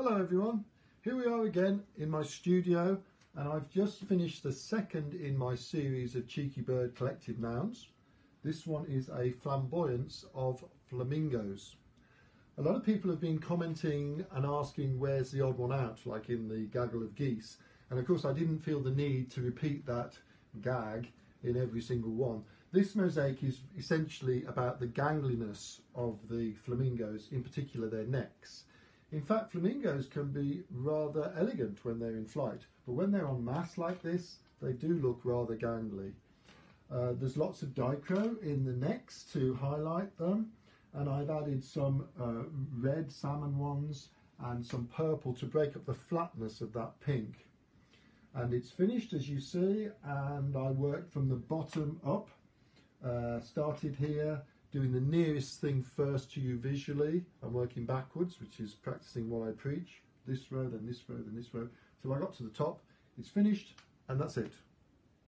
Hello everyone, here we are again in my studio, and I've just finished the second in my series of Cheeky Bird collective nouns. This one is a Flamboyance of Flamingos. A lot of people have been commenting and asking where's the odd one out, like in the gaggle of geese, and of course I didn't feel the need to repeat that gag in every single one. This mosaic is essentially about the gangliness of the flamingos, in particular their necks. In fact, flamingos can be rather elegant when they're in flight, but when they're en masse like this, they do look rather gangly. There's lots of dichro in the necks to highlight them, and I've added some red salmon ones and some purple to break up the flatness of that pink. And it's finished, as you see, and I worked from the bottom up. Started here, doing the nearest thing first to you visually. I'm working backwards, which is practicing what I preach. This row, then this row, then this row. Till I got to the top. It's finished, and that's it.